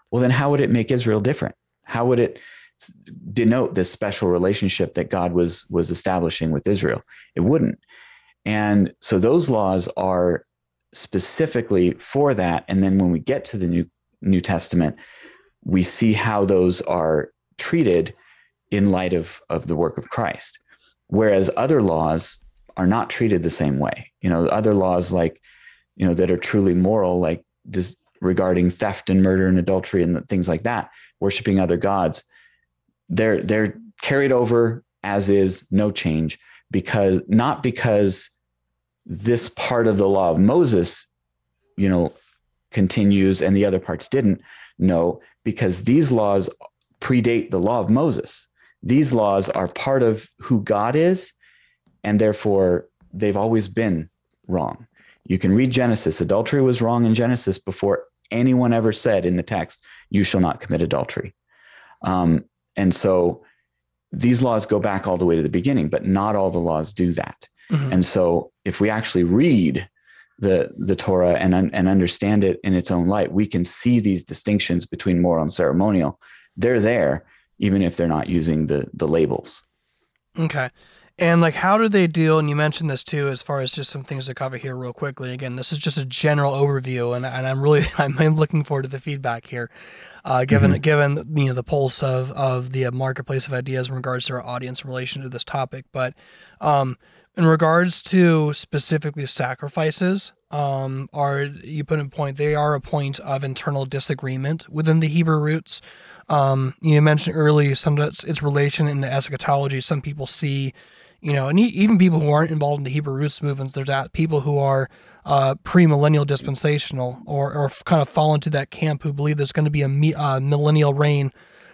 Well, then how would it make Israel different? How would it denote this special relationship that God was establishing with Israel? It wouldn't. And so those laws are specifically for that. And then when we get to the New Testament, we see how those are treated in light of the work of Christ. Whereas other laws are not treated the same way. Other laws like, that are truly moral, like just regarding theft and murder and adultery and things like that, worshiping other gods, they're carried over as is, no change, not because this part of the law of Moses, continues and the other parts didn't. No, because these laws predate the law of Moses. These laws are part of who God is, and therefore they've always been wrong. You can read Genesis. Adultery was wrong in Genesis before anyone ever said in the text, you shall not commit adultery. And so these laws go back all the way to the beginning, but not all the laws do that. Mm-hmm. And so if we actually read the Torah and understand it in its own light, we can see these distinctions between moral and ceremonial. They're there, even if they're not using the labels. Okay. And how do they deal, and you mentioned this too, as far as just some things to cover here real quickly. Again, this is just a general overview, and I'm looking forward to the feedback here, given the pulse of the marketplace of ideas in regards to our audience in relation to this topic. But in regards to specifically sacrifices, you put in point, they are a point of internal disagreement within the Hebrew roots. You mentioned earlier sometimes its relation in the eschatology. Some people see, and even people who aren't involved in the Hebrew roots movements, there's people who are premillennial dispensational or kind of fall into that camp who believe there's going to be a millennial reign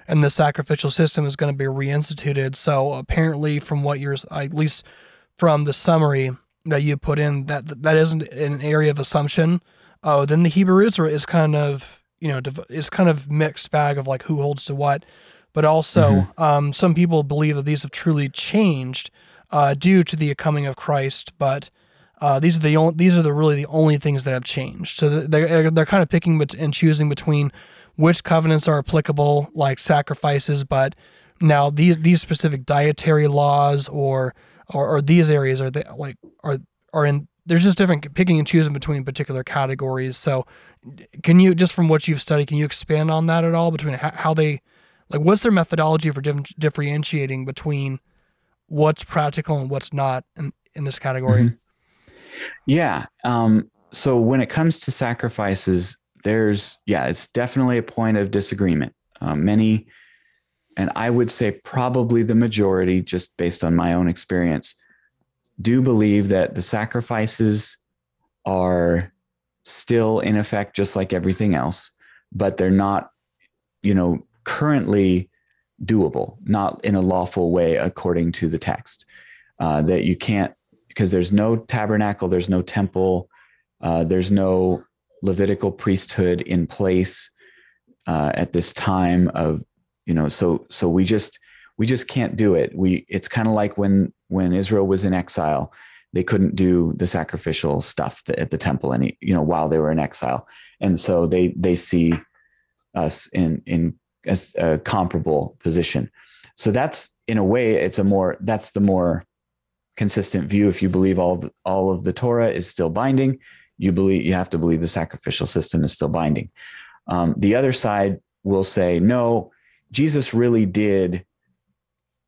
and the sacrificial system is going to be reinstituted. So apparently from what you're, at least from the summary that you put in, that isn't an area of assumption. Then the Hebrew roots is kind of, is kind of mixed bag of who holds to what, but also some people believe that these have truly changed due to the coming of Christ, but these are really the only things that have changed. So they're kind of picking and choosing between which covenants are applicable, like sacrifices, but now these specific dietary laws or or these areas are they like are in. There's just different picking and choosing between particular categories. So, can you, just from what you've studied, can you expand on that at all between how they, like, what's their methodology for differentiating between what's practical and what's not in this category? Mm-hmm. Yeah. So when it comes to sacrifices, it's definitely a point of disagreement. Many, and I would say probably the majority, just based on my own experience, do believe that the sacrifices are still in effect, just like everything else, but they're not, currently doable, not in a lawful way according to the text. That you can't, because there's no tabernacle, there's no temple, there's no Levitical priesthood in place at this time of, so we just can't do it. It's kind of like when Israel was in exile, they couldn't do the sacrificial stuff at the temple while they were in exile. And so they see us in a comparable position. So that's, in a way, that's the more consistent view. If you believe all of the Torah is still binding, you have to believe the sacrificial system is still binding. The other side will say, no, Jesus really did,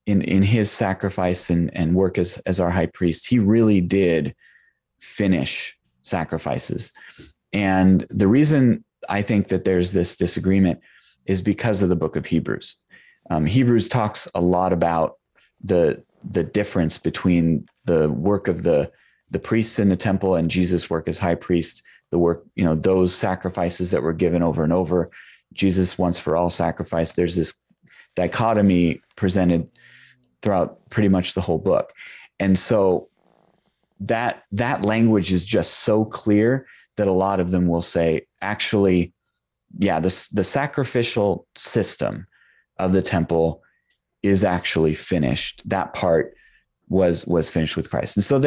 in his sacrifice and work as our high priest, he really did finish sacrifices. And the reason I think that there's this disagreement is because of the book of Hebrews. Hebrews talks a lot about the difference between the work of the priests in the temple and Jesus' work as high priest, the work, those sacrifices that were given over and over, Jesus once for all sacrifice. There's this dichotomy presented throughout pretty much the whole book. And so that language is just so clear that a lot of them will say, actually, yeah, the sacrificial system of the temple is actually finished. That part was finished with Christ. And so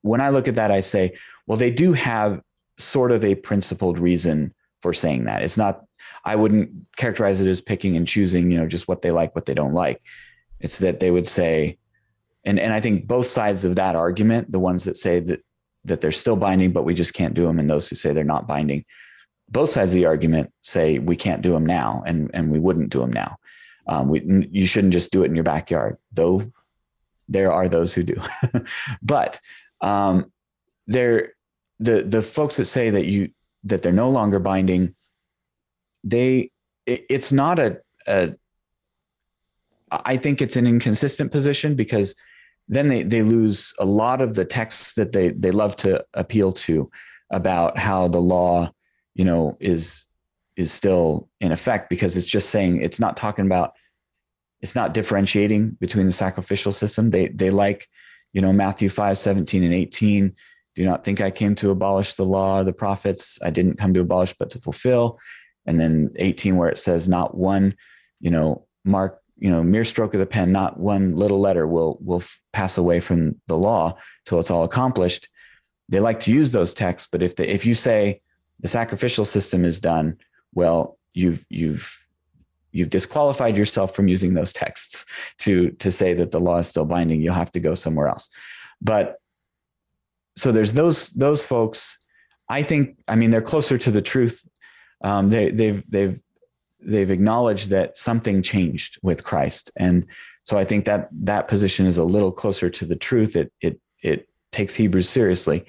when I look at that, I say, well, they do have sort of a principled reason for saying that. It's not, I wouldn't characterize it as picking and choosing, just what they like, what they don't like. It's that they would say, and I think both sides of that argument, the ones that say that they're still binding, but we just can't do them, and those who say they're not binding, both sides of the argument say we can't do them now, and we wouldn't do them now. You shouldn't just do it in your backyard, though there are those who do. But the folks that say that they're no longer binding, it's not I think it's an inconsistent position, because then they lose a lot of the texts that they love to appeal to about how the law, is still in effect, because it's just saying, it's not differentiating between the sacrificial system. They like, Matthew 5:17 and 18, do not think I came to abolish the law or the prophets. I didn't come to abolish, but to fulfill. And then 18, where it says not one, mark, mere stroke of the pen, not one little letter will pass away from the law till it's all accomplished. They like to use those texts, but if you say the sacrificial system is done, well, you've disqualified yourself from using those texts to say that the law is still binding. You'll have to go somewhere else. But so there's those folks. I think, they're closer to the truth. They've acknowledged that something changed with Christ. And so I think that position is a little closer to the truth. It takes Hebrews seriously.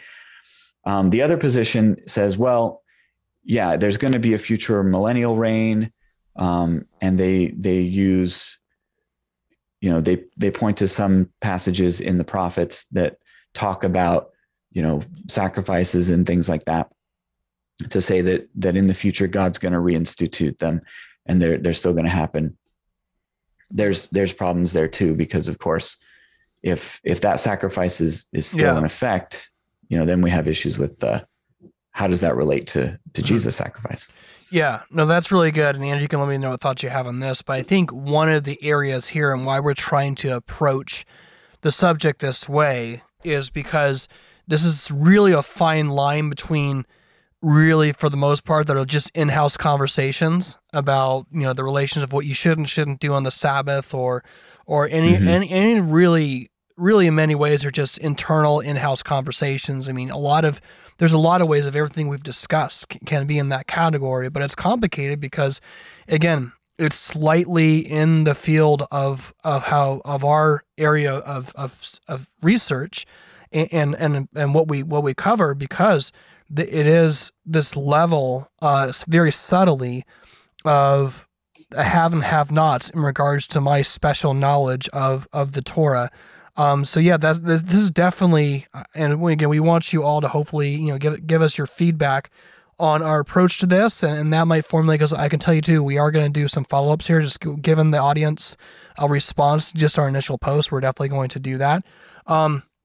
The other position says, well, yeah, there's going to be a future millennial reign. And they use, they point to some passages in the prophets that talk about, sacrifices and things like that, to say that in the future, God's going to reinstitute them, and they're still going to happen. There's problems there too, because of course, if that sacrifice is still in effect, then we have issues with how does that relate to Jesus' sacrifice? Yeah, no, that's really good. And Andrew, you can let me know what thoughts you have on this. But I think one of the areas here and why we're trying to approach the subject this way is because this is really a fine line between, really, for the most part, that are just in-house conversations about, the relations of what you should and shouldn't do on the Sabbath, or any really really in many ways are just internal in-house conversations. I mean, there's a lot of ways of everything we've discussed can be in that category, but it's complicated because, again, it's slightly in the field of our area of research and what we cover, because it is this level very subtly of have and have nots in regards to my special knowledge of the Torah. So yeah, this is definitely, and again, we want you all to hopefully, give us your feedback on our approach to this, and that might formulate, because I can tell you too, we are going to do some follow-ups here, just given the audience a response to just our initial post. We're definitely going to do that.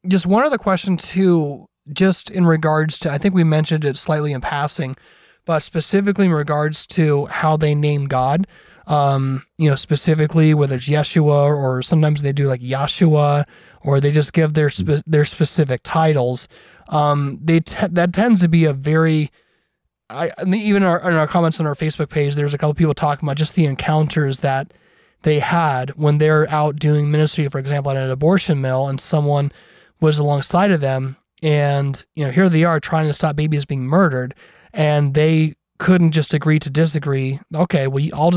Just one other question too, just in regards to, I think we mentioned it slightly in passing, but specifically in regards to how they name God. Specifically whether it's Yeshua, or sometimes they do like Yahshua, or they just give their specific titles. That tends to be a very, even in our comments on our Facebook page, there's a couple people talking about just the encounters that they had when they're out doing ministry, for example, at an abortion mill, and someone was alongside of them, and here they are trying to stop babies being murdered, and they couldn't just agree to disagree. Okay, well,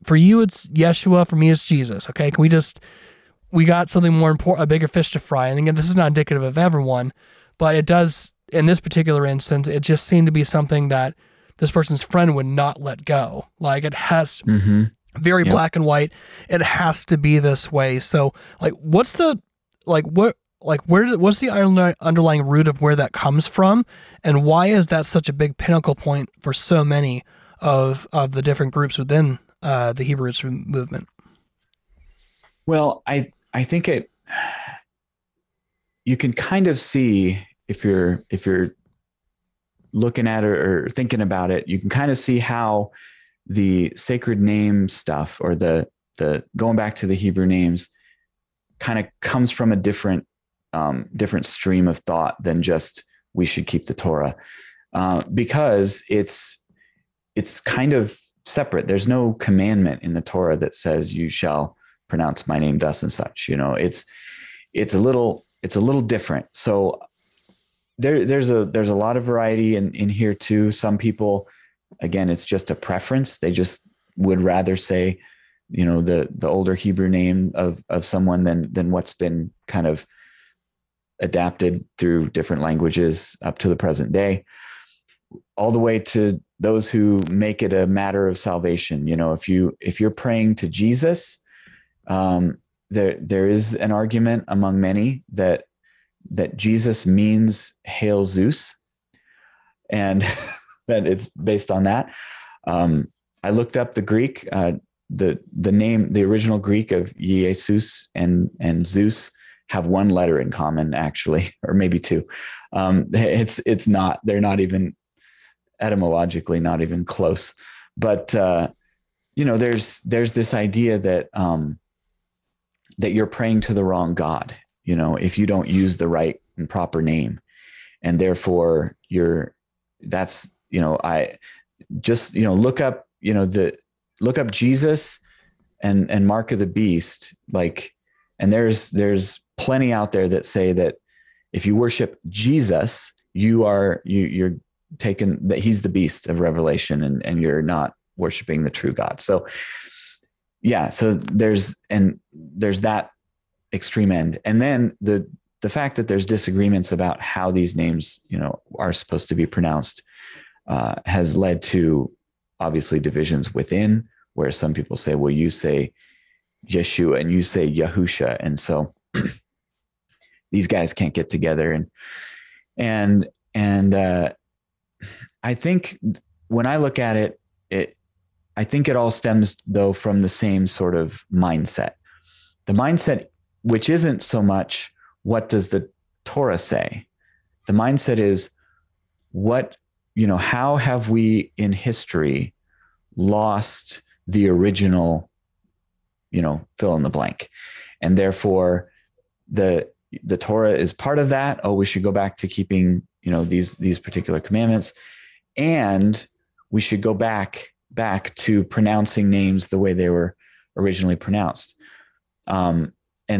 for you it's Yeshua, for me it's Jesus. Okay, we got something more important, a bigger fish to fry. And again, this is not indicative of everyone, but it does, in this particular instance, it just seemed to be something that this person's friend would not let go. Like, it has very black and white. It has to be this way. So what's the underlying root of where that comes from, and why is that such a big pinnacle point for so many of the different groups within the Hebrew Roots movement? Well, I think you can kind of see, if you're looking at it or thinking about it, you can kind of see how the sacred name stuff, or the going back to the Hebrew names, kind of comes from a different stream of thought than just we should keep the Torah, because it's kind of separate. There's no commandment in the Torah that says you shall pronounce my name thus and such. It's a little different. So there's a lot of variety in here too. Some people, again, it's just a preference. They just would rather say, the older Hebrew name of someone than what's been kind of adapted through different languages up to the present day, all the way to those who make it a matter of salvation. If you're praying to Jesus, there is an argument among many that Jesus means Hail Zeus, and that it's based on that. I looked up the Greek, the name, the original Greek of Jesus and Zeus have one letter in common, actually, or maybe two. It's not, they're not even etymologically, not even close. But, there's this idea that you're praying to the wrong God, if you don't use the right and proper name. And therefore I just, look up, look up Jesus and Mark of the Beast, and there's plenty out there that say that if you worship Jesus, you're taken, that he's the beast of Revelation, and you're not worshiping the true God. So yeah, so there's that extreme end. And then the fact that there's disagreements about how these names, are supposed to be pronounced, has led to obviously divisions within, where some people say, well, you say Yeshua and you say Yahusha. And so these guys can't get together. And I think when I look at it, I think it all stems though from the same sort of mindset. The mindset, which isn't so much what does the Torah say? The mindset is how have we in history lost the original, fill in the blank. And therefore the Torah is part of that. Oh, we should go back to keeping, these particular commandments, and we should go back to pronouncing names the way they were originally pronounced. And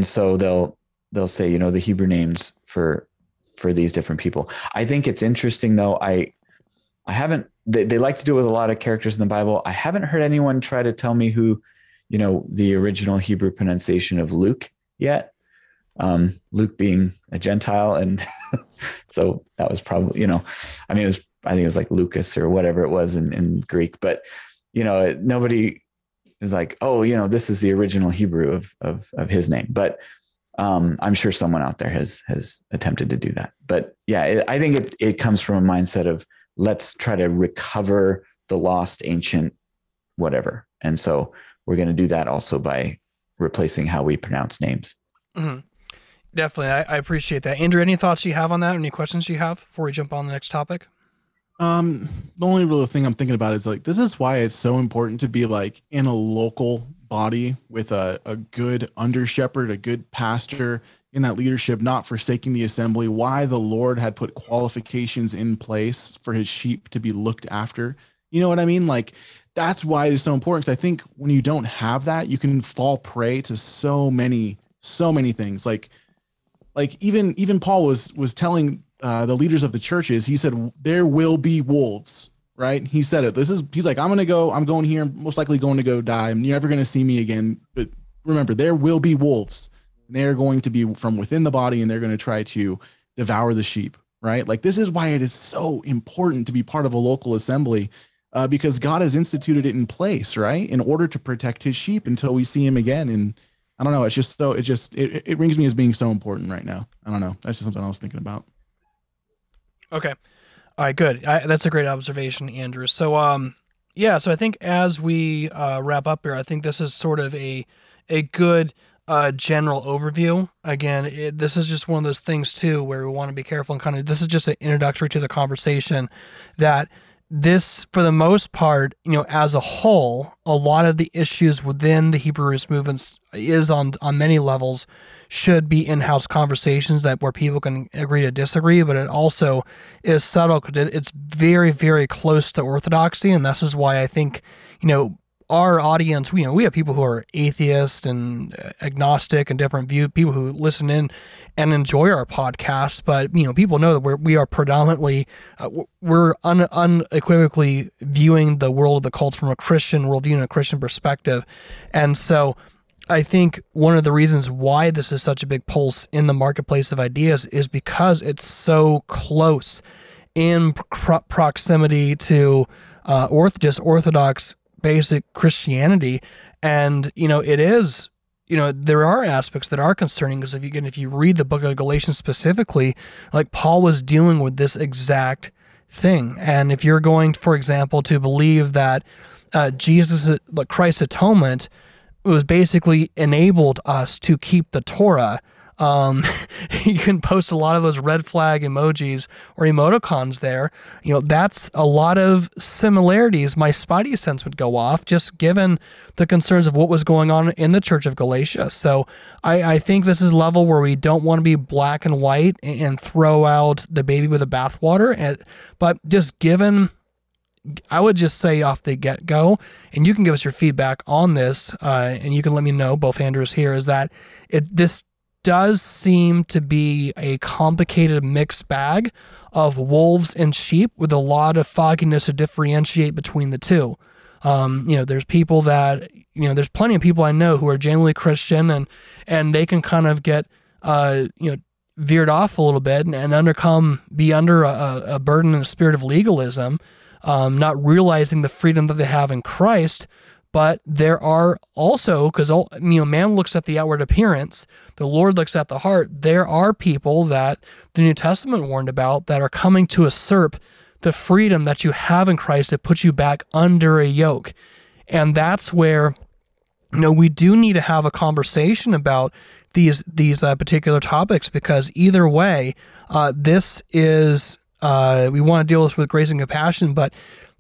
so they'll say, you know, the Hebrew names for these different people. I think it's interesting though. I haven't, they like to do it with a lot of characters in the Bible. I haven't heard anyone try to tell me who, you know, the original Hebrew pronunciation of Luke yet. Luke being a Gentile. And so that was probably, you know, I think it was like Lucas or whatever it was in Greek, but you know, nobody is like, oh, you know, this is the original Hebrew of his name. But I'm sure someone out there has attempted to do that. But yeah, I think it comes from a mindset of let's try to recover the lost ancient whatever. And so we're going to do that also by replacing how we pronounce names. Mm-hmm. Definitely. I appreciate that. Andrew, any thoughts you have on that? Any questions you have before we jump on the next topic? The only real thing I'm thinking about is like, this is why it's so important to be like in a local body with a good under shepherd, a good pastor in that leadership, not forsaking the assembly, why the Lord had put qualifications in place for his sheep to be looked after. You know what I mean? Like, that's why it is so important. Because I think when you don't have that, you can fall prey to so many things. Like even Paul was telling the leaders of the churches, he said, there will be wolves, right? He said it. He's like, I'm going here. I'm most likely going to go die. You're never going to see me again. But remember, there will be wolves. They're going to be from within the body, and they're going to try to devour the sheep, right? Like, this is why it is so important to be part of a local assembly, because God has instituted it in place, right? In order to protect his sheep until we see him again. And I don't know. It's just it rings me as being so important right now. I don't know. That's just something I was thinking about. Okay. All right, good. That's a great observation, Andrew. So, so I think as we wrap up here, I think this is sort of a good general overview. Again, this is just one of those things too, where we want to be careful and kind of, this is just an introductory to the conversation, that this, for the most part, you know, as a whole, a lot of the issues within the Hebrew roots movements is on many levels should be in-house conversations where people can agree to disagree, but it also is subtle because it's very, very close to orthodoxy. And this is why I think, you know, our audience, we have people who are atheist and agnostic and different people who listen in and enjoy our podcasts, but you know, people know that we are predominantly we're unequivocally viewing the world of the cults from a Christian worldview and a Christian perspective. And so I think one of the reasons why this is such a big pulse in the marketplace of ideas is because it's so close in proximity to just orthodox basic Christianity. And, you know, it is, you know, there are aspects that are concerning, because if you read the book of Galatians specifically, like Paul was dealing with this exact thing. And if you're going, for example, to believe that Christ's atonement was basically enabled us to keep the Torah, you can post a lot of those red flag emojis or emoticons there. You know, that's a lot of similarities. My spidey sense would go off just given the concerns of what was going on in the Church of Galatia. So I think this is a level where we don't want to be black and white and throw out the baby with the bathwater. But just given, I would just say off the get-go, and you can give us your feedback on this, and you can let me know, both Andrews here, is that this does seem to be a complicated mixed bag of wolves and sheep with a lot of fogginess to differentiate between the two. You know, there's people that, you know, there's plenty of people I know who are genuinely Christian and they can kind of get, veered off a little bit and be under a burden and a spirit of legalism, not realizing the freedom that they have in Christ. But there are also, because, you know, man looks at the outward appearance, the Lord looks at the heart. There are people that the New Testament warned about that are coming to usurp the freedom that you have in Christ to put you back under a yoke. And that's where, you know, we do need to have a conversation about these particular topics, because either way, this is, we want to deal with grace and compassion, but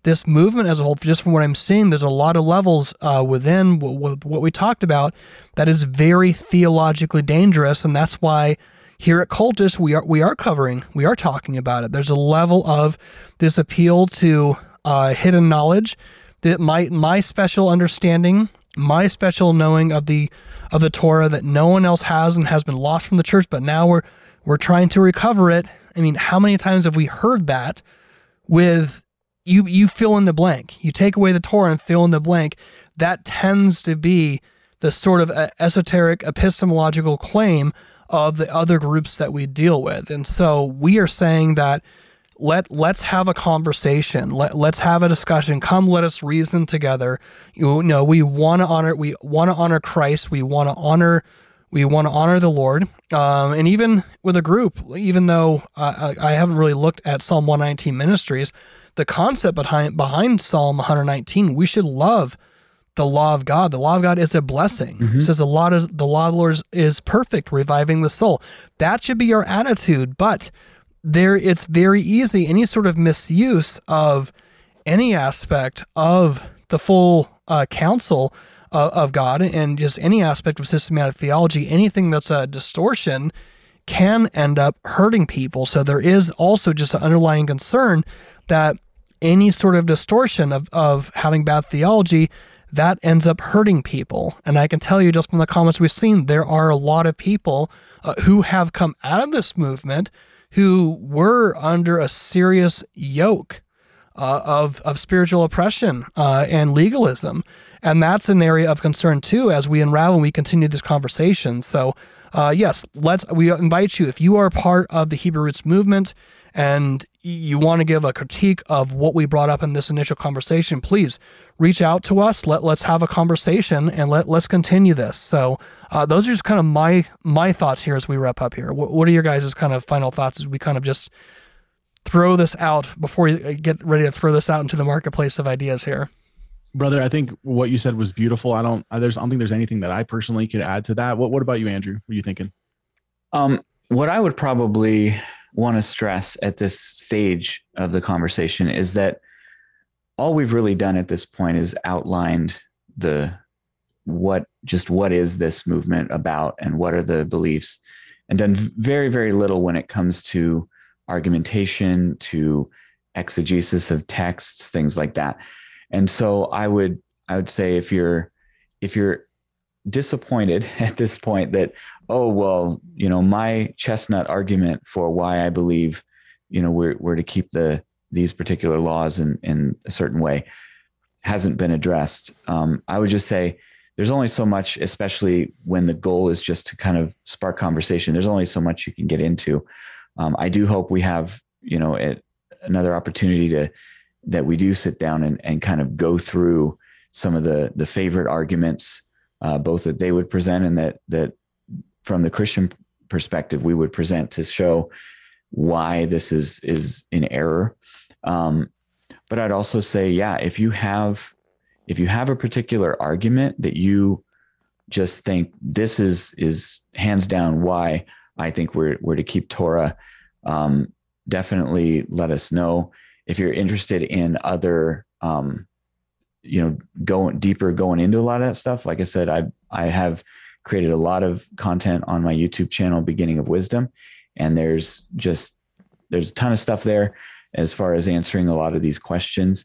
this movement as a whole, just from what I'm seeing, there's a lot of levels within what we talked about that is very theologically dangerous, and that's why here at Cultish we are talking about it. There's a level of this appeal to hidden knowledge, that my special understanding, my special knowing of the of the Torah that no one else has and has been lost from the church, but now we're trying to recover it. I mean, how many times have we heard that with you fill in the blank? You take away the Torah and fill in the blank. That tends to be the sort of esoteric epistemological claim of the other groups that we deal with. And so we are saying that let's have a conversation. Let's have a discussion. Come, let us reason together. You know, we want to honor Christ. We want to honor the Lord. And even with a group, even though I haven't really looked at Psalm 119 ministries, the concept behind Psalm 119, we should love the law of God. The law of God is a blessing. It says the law of the Lord is perfect, reviving the soul. That should be our attitude. But it's very easy, any sort of misuse of any aspect of the full counsel of God, and just any aspect of systematic theology, anything that's a distortion can end up hurting people. So there is also just an underlying concern that any sort of distortion of having bad theology, that ends up hurting people. And I can tell you just from the comments we've seen, there are a lot of people who have come out of this movement who were under a serious yoke of spiritual oppression and legalism. And that's an area of concern too, as we unravel and we continue this conversation. So yes, we invite you, if you are part of the Hebrew Roots movement and you want to give a critique of what we brought up in this initial conversation, please reach out to us. Let's have a conversation and let's continue this. So those are just kind of my thoughts here as we wrap up here. What are your guys' kind of final thoughts as we kind of just throw this out before you get ready to throw this out into the marketplace of ideas here? Brother, I think what you said was beautiful. I don't think there's anything that I personally could add to that. What about you, Andrew? What are you thinking? What I would probably want to stress at this stage of the conversation is that all we've really done at this point is outlined what is this movement about and what are the beliefs, and done very, very little when it comes to argumentation, to exegesis of texts, things like that. And so I would say if you're disappointed at this point that, oh, well, my chestnut argument for why I believe, we're to keep these particular laws in a certain way hasn't been addressed. I would just say there's only so much, especially when the goal is just to kind of spark conversation. There's only so much you can get into. I do hope we have, another opportunity that we do sit down and kind of go through some of the favorite arguments, both that they would present and that from the Christian perspective we would present to show why this is in error. But I'd also say, yeah, if you have a particular argument that you just think this is hands down why I think we're to keep Torah, definitely let us know. If you're interested in other, going into a lot of that stuff, like I said, I have created a lot of content on my YouTube channel, Beginning of Wisdom, and there's a ton of stuff there as far as answering a lot of these questions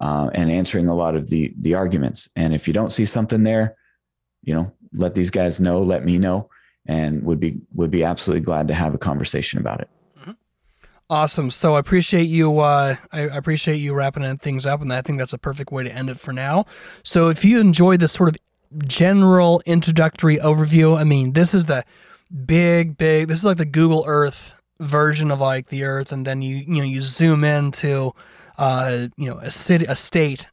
and answering a lot of the arguments. And if you don't see something there, let these guys know, let me know, and would be absolutely glad to have a conversation about it. Awesome. So I appreciate you. I appreciate you wrapping things up, and I think that's a perfect way to end it for now. So if you enjoyed this sort of general introductory overview, I mean, this is the big. This is like the Google Earth version of like the Earth, and then you zoom into a state,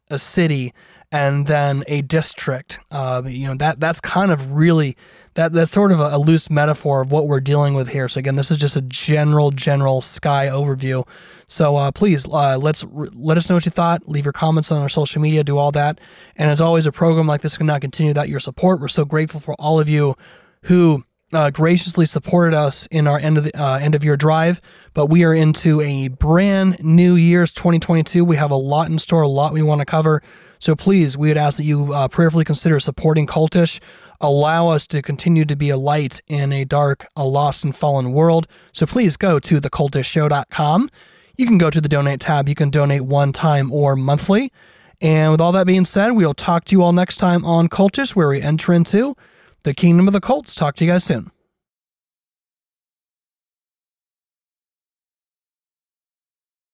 and then a district. That's kind of really that's sort of a loose metaphor of what we're dealing with here. So again, this is just a general sky overview. So please let us know what you thought. Leave your comments on our social media. Do all that. And as always, a program like this cannot continue without your support. We're so grateful for all of you who graciously supported us in our end of year drive. But we are into a brand new year's 2022. We have a lot in store, a lot we want to cover. So please, we would ask that you prayerfully consider supporting Cultish. Allow us to continue to be a light in a dark, a lost and fallen world. So please go to thecultishshow.com. You can go to the donate tab. You can donate one time or monthly. And with all that being said, we'll talk to you all next time on Cultish, where we enter into the kingdom of the cults. Talk to you guys soon.